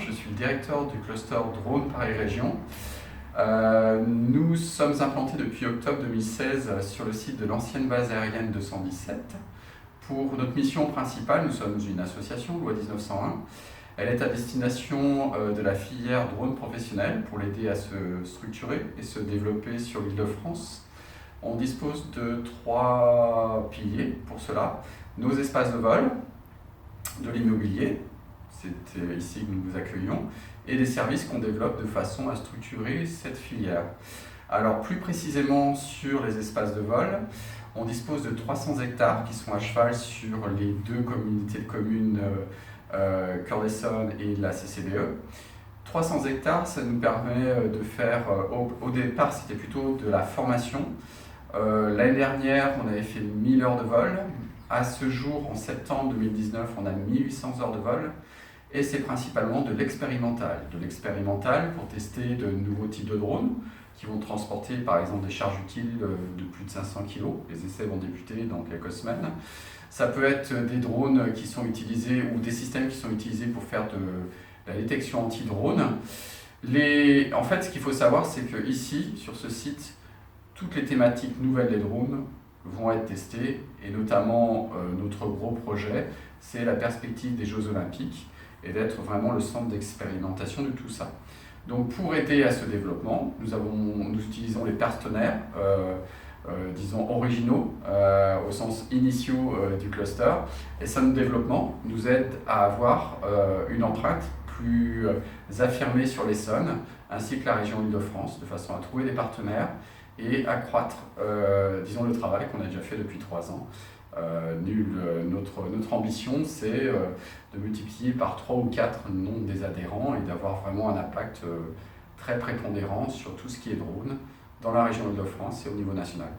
je suis le directeur du cluster Drone Paris Région. Nous sommes implantés depuis octobre 2016 sur le site de l'ancienne base aérienne 217. Pour notre mission principale, nous sommes une association, loi 1901. Elle est à destination de la filière drone professionnelle pour l'aider à se structurer et se développer sur l'Île-de-France. On dispose de 3 piliers pour cela. Nos espaces de vol, de l'immobilier, c'est ici que nous vous accueillons, et des services qu'on développe de façon à structurer cette filière. Alors plus précisément sur les espaces de vol, on dispose de 300 hectares qui sont à cheval sur les 2 communautés de communes Cœur d'Essonne et la CCBE. 300 hectares, ça nous permet de faire, au départ c'était plutôt de la formation. L'année dernière, on avait fait 1000 heures de vol. À ce jour, en septembre 2019, on a 1800 heures de vol. Et c'est principalement de l'expérimental. De l'expérimental pour tester de nouveaux types de drones qui vont transporter par exemple des charges utiles de plus de 500 kg. Les essais vont débuter dans quelques semaines. Ça peut être des drones qui sont utilisés ou des systèmes qui sont utilisés pour faire de la détection anti-drone. En fait, ce qu'il faut savoir, c'est que ici, sur ce site, toutes les thématiques nouvelles des drones vont être testées, et notamment notre gros projet, c'est la perspective des Jeux Olympiques et d'être vraiment le centre d'expérimentation de tout ça. Donc pour aider à ce développement, nous utilisons les partenaires, disons originaux, au sens initiaux du cluster, et ce développement nous aide à avoir une empreinte plus affirmée sur l'Essonne, ainsi que la région Île-de-France, de façon à trouver des partenaires et accroître, disons, le travail qu'on a déjà fait depuis 3 ans. Notre ambition, c'est de multiplier par 3 ou 4 le nombre des adhérents et d'avoir vraiment un impact très prépondérant sur tout ce qui est drone dans la région Île-de-France et au niveau national.